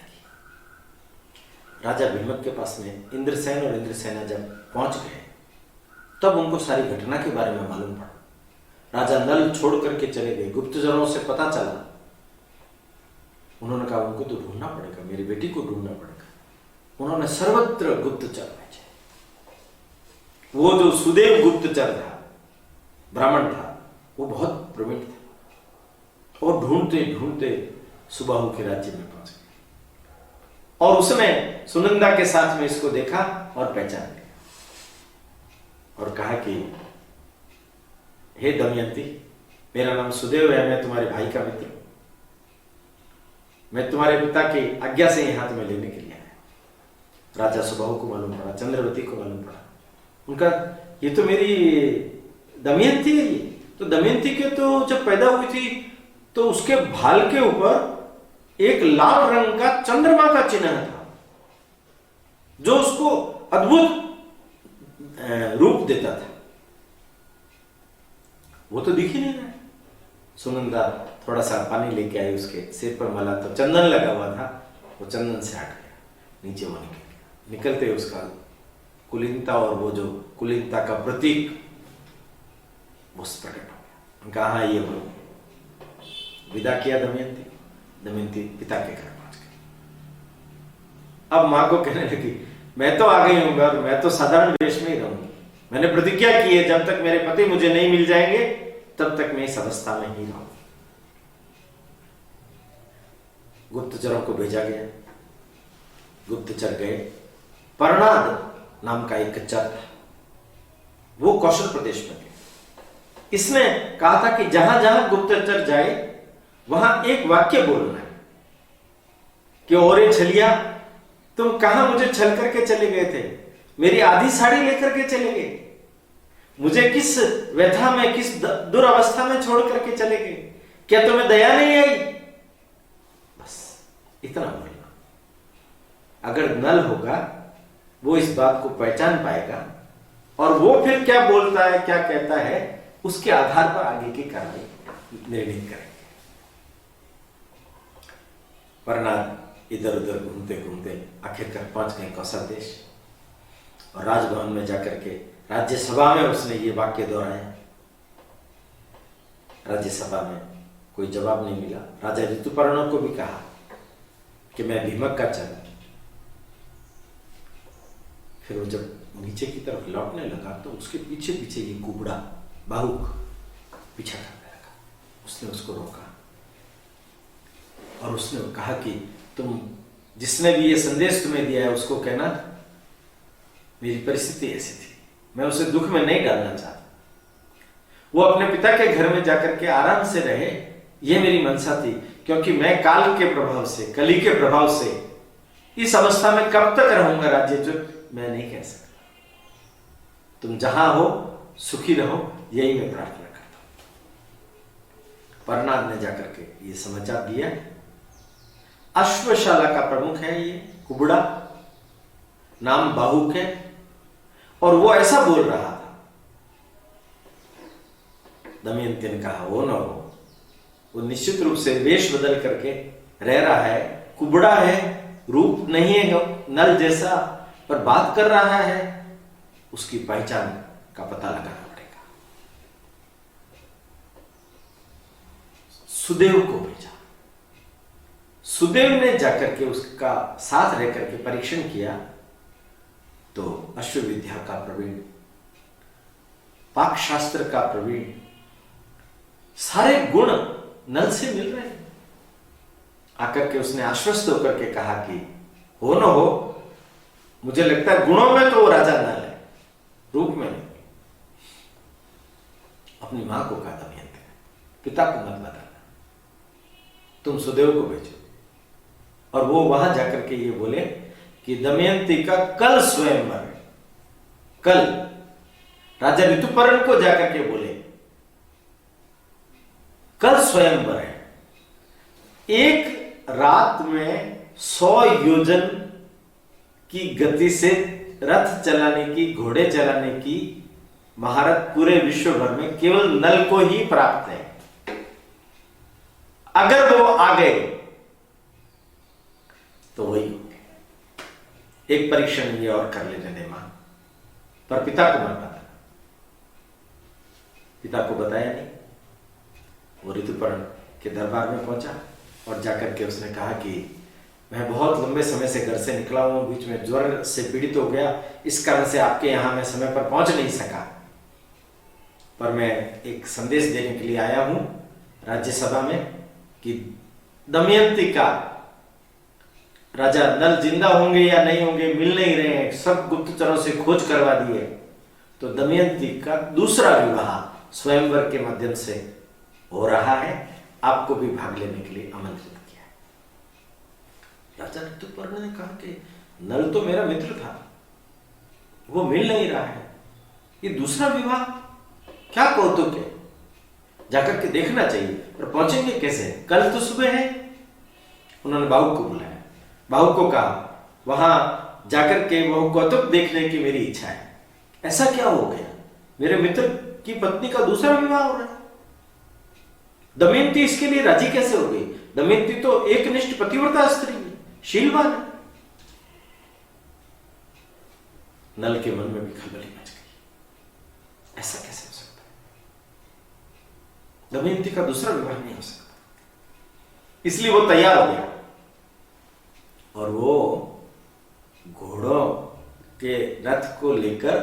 राजा भीमक के पास में इंद्रसेन और इंद्रसेना जब पहुंच गए तब उनको सारी घटना के बारे में मालूम पड़ा। राजा नल छोड़ करके चले गए, गुप्तचरों से पता चला। उन्होंने कहा उनको तो ढूंढना पड़ेगा, मेरी बेटी को ढूंढना पड़ेगा। उन्होंने सर्वत्र गुप्तचर भेजे। वो जो सुदेव गुप्तचर था, ब्राह्मण था, वो बहुत प्रवीण था और ढूंढते ढूंढते सुबाहु के राज्य में पहुंच गए और उसने सुनंदा के साथ में इसको देखा और पहचान लिया और कहा कि हे दमयंती, मेरा नाम सुदेव है, मैं तुम्हारे भाई का मित्र हूं, मैं तुम्हारे पिता की आज्ञा से यहां तुम्हें लेने के लिए आया। राजा सुबाहु को मालूम पड़ा, चंद्रवती को मालूम पड़ा। उनका ये तो मेरी दमयंती है। ये तो दमयंती के तो जब पैदा हुई थी तो उसके भाल के ऊपर एक लाल रंग का चंद्रमा का चिन्ह था जो उसको अद्भुत रूप देता था। वो तो दिख ही नहीं रहा है। सुनंदा थोड़ा सा पानी लेके आई, उसके सिर पर मला तो चंदन लगा हुआ था, वो चंदन से हट गया, नीचे वो निकल गया। निकलते उसका कुलीनता और वो जो कुलीनता का प्रतीक वो प्रकट हो गया। उनका हाँ ये वो विदा किया दमयंती। दमयंती पिता के घर पहुंच गई। अब मां को कहने लगी मैं तो आ गई हूं और मैं तो साधारण वेश में ही रहूंगी। मैंने प्रतिज्ञा की है जब तक मेरे पति मुझे नहीं मिल जाएंगे तब तक मैं इस अवस्था में ही रहूंगी। गुप्तचरों को भेजा गया। गुप्तचर गए। परनाद नाम का एक चर था, वो कौशल प्रदेश में गए। इसने कहा था कि जहां जहां गुप्तचर जाए वहां एक वाक्य बोलना है कि ओरे छलिया, तुम कहां मुझे छल करके चले गए थे, मेरी आधी साड़ी लेकर के चले गए, मुझे किस व्यथा में, किस दुरावस्था में छोड़ करके चले गए, क्या तुम्हें दया नहीं आई? बस इतना बोलना। अगर नल होगा वो इस बात को पहचान पाएगा और वो फिर क्या बोलता है, क्या कहता है, उसके आधार पर आगे की कार्रवाई निर्णय करेंगे। परनाद इधर उधर घूमते घूमते आखिरकार पहुंच गए कौशल देश और राजभवन में जाकर के राज्यसभा में उसने ये वाक्य दोहराया। राज्यसभा में कोई जवाब नहीं मिला। राजा ऋतुपर्ण को भी कहा कि मैं भीमक का चल। फिर वो जब नीचे की तरफ लौटने लगा तो उसके पीछे पीछे ये कुबड़ा बाहुक पीछा करने लगा। उसने उसको रोका और उसने कहा कि तुम, जिसने भी ये संदेश तुम्हें दिया है उसको कहना मेरी परिस्थिति ऐसी थी, मैं उसे दुख में नहीं डालना चाहता, वो अपने पिता के घर में जाकर के आराम से रहे, ये मेरी मनसा थी। क्योंकि मैं काल के प्रभाव से, कली के प्रभाव से इस अवस्था में कब तक रहूंगा राज्यच्युत, मैं नहीं कह सकता। तुम जहां हो सुखी रहो, यही मैं प्रार्थना करता हूं। परनाद ने जाकर के ये समाचार दिया। अश्वशाला का प्रमुख है ये कुबड़ा, नाम बाहुक है, और वो ऐसा बोल रहा था। दमयंती ने कहा वो न हो, वो निश्चित रूप से वेश बदल करके रह रहा है, कुबड़ा है, रूप नहीं है नल जैसा, पर बात कर रहा है, उसकी पहचान का पता लगाना पड़ेगा। सुदेव को भेजा। सुदेव ने जाकर के उसका साथ रह करके परीक्षण किया तो अश्व विद्या का प्रवीण, पाक शास्त्र का प्रवीण, सारे गुण नल से मिल रहे हैं। आकर के उसने आश्वस्त होकर के कहा कि हो न हो, मुझे लगता है गुणों में तो वो राजा नल है, रूप में नहीं। अपनी मां को कहा दमयंती, पिता को मत बताना, तुम सुदेव को भेजो। और वो वहां जाकर के ये बोले कि दमयंती का कल स्वयंवर है। कल राजा ऋतुपर्ण को जाकर के बोले कल स्वयंवर है। एक रात में 100 योजन की गति से रथ चलाने की, घोड़े चलाने की महारत पूरे विश्व भर में केवल नल को ही प्राप्त है। अगर वो आ गए तो वही हो गए। एक परीक्षण ये और कर लेने दे मां, पर पिता को मत बताना। पिता को बताया नहीं। वो ऋतुपर्ण के दरबार में पहुंचा और जाकर के उसने कहा कि मैं बहुत लंबे समय से घर से निकला हूं, बीच में ज्वर से पीड़ित हो गया, इस कारण से आपके यहां मैं समय पर पहुंच नहीं सका, पर मैं एक संदेश देने के लिए आया हूं राज्यसभा में कि दमयंती का राजा नल जिंदा होंगे या नहीं होंगे, मिल नहीं रहे हैं, सब गुप्तचरों से खोज करवा दिए, तो दमयंती का दूसरा विवाह स्वयंवर के माध्यम से हो रहा है, आपको भी भाग लेने के लिए आमंत्रित किया है। राजा ऋतुपर्ण ने कहा कि नल तो मेरा मित्र था, वो मिल नहीं रहा है, ये दूसरा विवाह, क्या कौतुक है, जाकर के देखना चाहिए, पर पहुंचेंगे कैसे, कल तो सुबह है। उन्होंने बाहुक को बुलाया, बाहुक को कहा वहां जाकर के वो कौतुक देखने की मेरी इच्छा है। ऐसा क्या हो गया, मेरे मित्र की पत्नी का दूसरा विवाह हो रहा है, दमयंती इसके लिए राजी कैसे हो गई? दमयंती तो एकनिष्ठ पतिव्रता स्त्री है, शीलवान है। नल के मन में भी खलबली मच गई, ऐसा कैसे हो सकता है, दमयंती का दूसरा विवाह नहीं हो सकता। इसलिए वो तैयार हो गया और वो घोड़ों के रथ को लेकर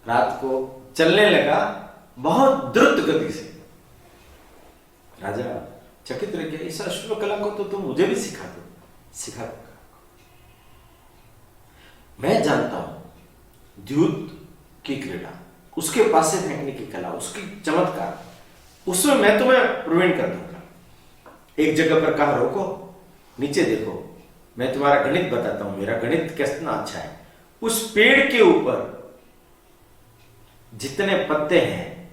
रात को चलने लगा बहुत द्रुत गति से। राजा चकित रह गया, इस अश्व कला को तो तुम मुझे भी सिखा दो। सिखा दूंगा, मैं जानता हूं द्यूत की क्रीड़ा, उसके पास से फेंकने की कला, उसकी चमत्कार, उसमें मैं तुम्हें प्रवीण कर दूंगा। एक जगह पर कहा रोको, नीचे देखो, मैं तुम्हारा गणित बताता हूं, मेरा गणित कितना अच्छा है। उस पेड़ के ऊपर जितने पत्ते हैं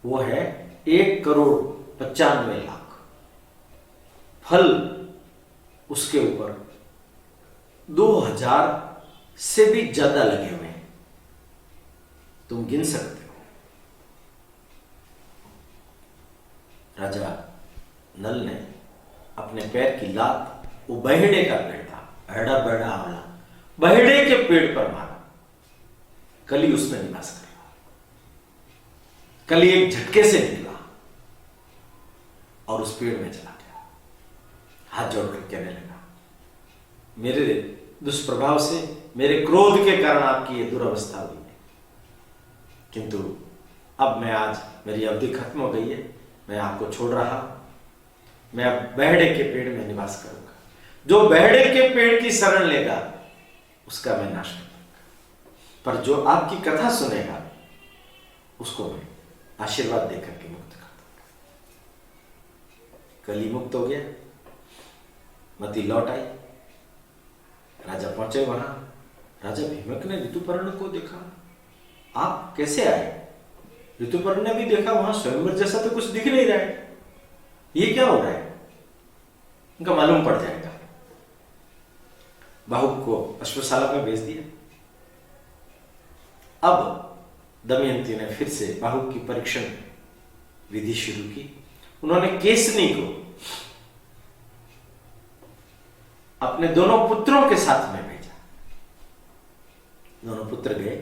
वो है 1,95,00,000। फल उसके ऊपर 2,000 से भी ज्यादा लगे हुए हैं, तुम गिन सकते हो। राजा नल ने अपने पैर की लात, वो बहेड़े का पेड़ था, बड़ा बड़ा आंवला, बहेड़े के पेड़ पर मारा। कली उसमें निवास कर रहा, कली एक झटके से निकला और उस पेड़ में चला गया। हाथ जोड़कर कहने लगा, मेरे दुष्प्रभाव से, मेरे क्रोध के कारण आपकी ये दुर्अवस्था हुई है, किंतु अब आज मेरी अवधि खत्म हो गई है, मैं आपको छोड़ रहा हूं। मैं अब बहड़े के पेड़ में निवास करूंगा। जो बहड़े के पेड़ की शरण लेगा उसका मैं नाश कर दूंगा, पर जो आपकी कथा सुनेगा उसको मैं आशीर्वाद देकर के मुक्त कर दूंगा। कली मुक्त हो गया, मति लौट आई। राजा पहुंचे वहां। राजा भीमक ने ऋतुपर्ण को देखा। आप कैसे आए? ऋतुपर्ण ने भी देखा, वहां स्वयंवर जैसा तो कुछ दिख नहीं रहा है, ये क्या हो रहा है? उनका मालूम पड़ जाएगा। बाहुक को अश्वशाला में भेज दिया। अब दमयंती ने फिर से बाहुक की परीक्षण विधि शुरू की। उन्होंने केसनी को अपने दोनों पुत्रों के साथ में भेजा। दोनों पुत्र गए,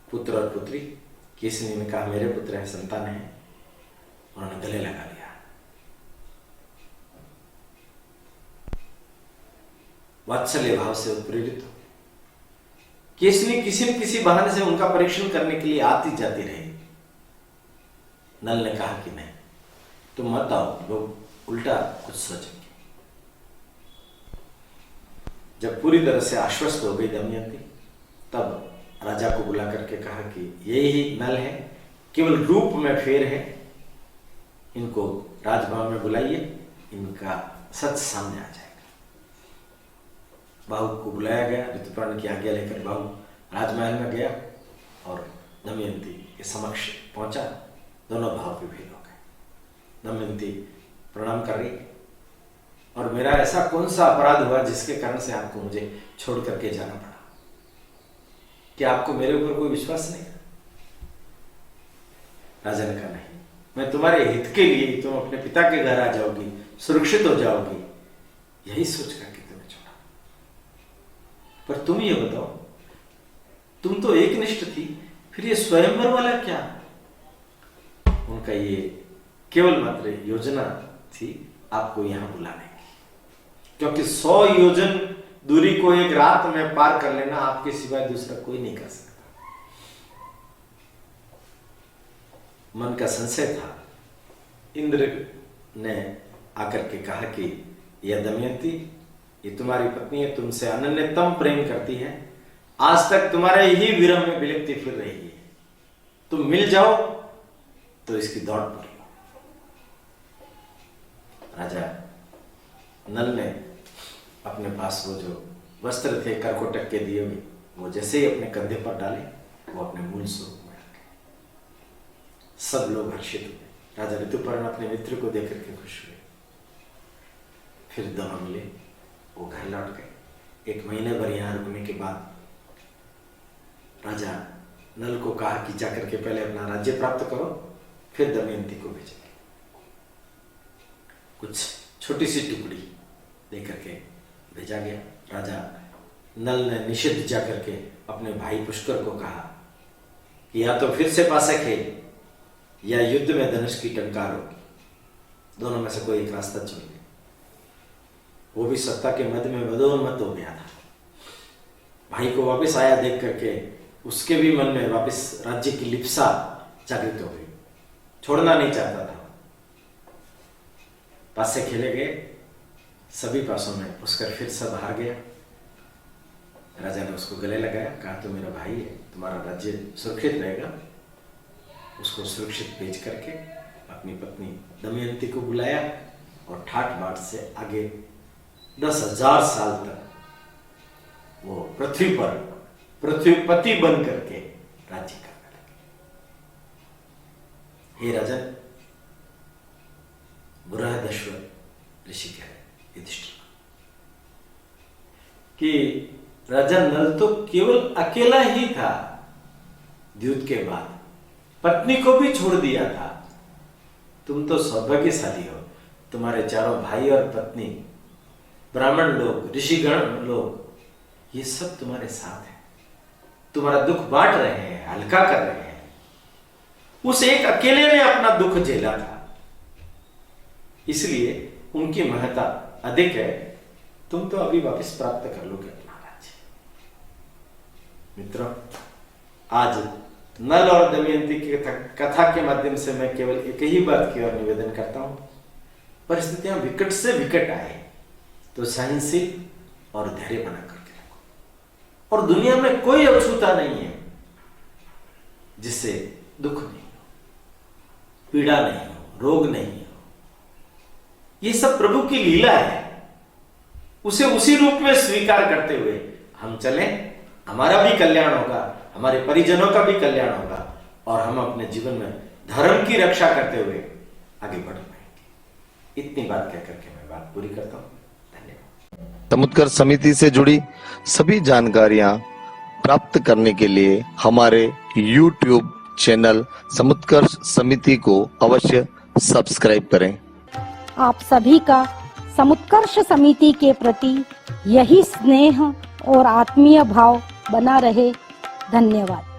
पुत्र और पुत्री। केसनी ने कहा, मेरे पुत्र है, संतान है। उन्होंने गले लगा लिया। वात्सल्य भाव से उत्प्रेरित हो केसनी किसी न किसी बहाने से उनका परीक्षण करने के लिए आती जाती रही। नल ने कहा कि नहीं, तुम मत आओ, लोग उल्टा कुछ सोचेंगे। जब पूरी तरह से आश्वस्त हो गई दमयंती, तब राजा को बुला करके कहा कि यही नल है, केवल रूप में फेर है, इनको राजभवन में बुलाइए, इनका सच सामने आ जाएगा। बाहु को बुलाया गया। ऋतुपर्ण की आज्ञा लेकर बाहु राजमहल में गया और दमयंती के समक्ष पहुंचा। दोनों भाव विभेद हो गए। दमयंती प्रणाम कर रही, और मेरा ऐसा कौन सा अपराध हुआ जिसके कारण से आपको मुझे छोड़ करके जाना पड़ा? क्या आपको मेरे ऊपर कोई विश्वास नहीं? राजा ने कहा, नहीं, मैं तुम्हारे हित के लिए, तुम अपने पिता के घर आ जाओगी, सुरक्षित हो जाओगी, यही सोच करके तुम्हें छोड़ा। पर तुम ये बताओ, तुम तो एकनिष्ठ थी, फिर ये स्वयंवर वाला क्या? उनका ये केवल मात्र योजना थी आपको यहां बुलाने की, क्योंकि 100 योजन दूरी को एक रात में पार कर लेना आपके सिवाय दूसरा कोई नहीं कर सकता। मन का संशय था। इंद्र ने आकर के कहा कि यह दमयंती, ये तुम्हारी पत्नी है, तुमसे अनन्यतम प्रेम करती है, आज तक तुम्हारे ही विरह में बिलखती फिर रही है, तुम मिल जाओ तो इसकी दौड़ पूरी हो। राजा नल ने अपने पास वो जो वस्त्र थे करकोटक के दिए हुए, वो जैसे ही अपने कंधे पर डाले, वो अपने मूल स्वरूप में आ गए। सब लोग हर्षित हुए। राजा ऋतुपर्ण अपने मित्र को देख करके खुश हुए। फिर दोनों मिले, वो घर लौट गए। 1 महीने भर यहाँ रुकने के बाद राजा नल को कहा कि जाकर के पहले अपना राज्य प्राप्त करो, फिर दमयंती को भेजेंगे। कुछ छोटी सी टुकड़ी देकर के भेजा गया। राजा नल ने निषिद्ध जाकर के अपने भाई पुष्कर को कहा कि या तो फिर से पासे खेल या युद्ध में धनुष की टंकार होगी, दोनों में से कोई एक रास्ता चुन ले। वो भी सत्ता के मद में मदोन्मत्त हो गया था। भाई को वापस आया देख करके उसके भी मन में वापस राज्य की लिप्सा जागृत हो गई, छोड़ना नहीं चाहता था। पासे खेले गए, सभी पासों में पुष्कर फिर सब हार गया। राजा ने उसको गले लगाया, कहा तो मेरा भाई है, तुम्हारा राज्य सुरक्षित रहेगा। उसको सुरक्षित भेज करके अपनी पत्नी दमयंती को बुलाया और ठाट बाट से आगे 10,000 साल तक वो पृथ्वी पर पृथ्वीपति बन करके राज्य करने लगे। हे राजन, बृहदश्व ऋषि कह रहे युधिष्ठिर कि राजा नल तो केवल अकेला ही था, द्यूत के बाद पत्नी को भी छोड़ दिया था। तुम तो सौभाग्यशाली हो, तुम्हारे चारों भाई और पत्नी, ब्राह्मण लोग, ऋषिगण लोग, ये सब तुम्हारे साथ हैं, तुम्हारा दुख बांट रहे हैं, हल्का कर रहे हैं। उस एक अकेले ने अपना दुख झेला था, इसलिए उनकी महत्ता अधिक है। तुम तो अभी वापस प्राप्त कर लोगे अपना राज्य। मित्रों, आज नल और दमयंती की कथा के माध्यम से मैं केवल एक ही बात की ओर निवेदन करता हूं, परिस्थितियां विकट से विकट आए तो सहनशील और धैर्य बना करके रखो। और दुनिया में कोई अछूता नहीं है जिससे दुख नहीं हो, पीड़ा नहीं हो, रोग नहीं हो। ये सब प्रभु की लीला है। उसे उसी रूप में स्वीकार करते हुए हम चलें, हमारा भी कल्याण होगा, हमारे परिजनों का भी कल्याण होगा और हम अपने जीवन में धर्म की रक्षा करते हुए आगे बढ़ पाएंगे। इतनी बात कह करके मैं बात पूरी करता हूं। धन्यवाद। समुत्कर्ष समिति से जुड़ी सभी जानकारियां प्राप्त करने के लिए हमारे YouTube चैनल समुत्कर्ष समिति को अवश्य सब्सक्राइब करें। आप सभी का समुत्कर्ष समिति के प्रति यही स्नेह और आत्मीय भाव बना रहे। धन्यवाद।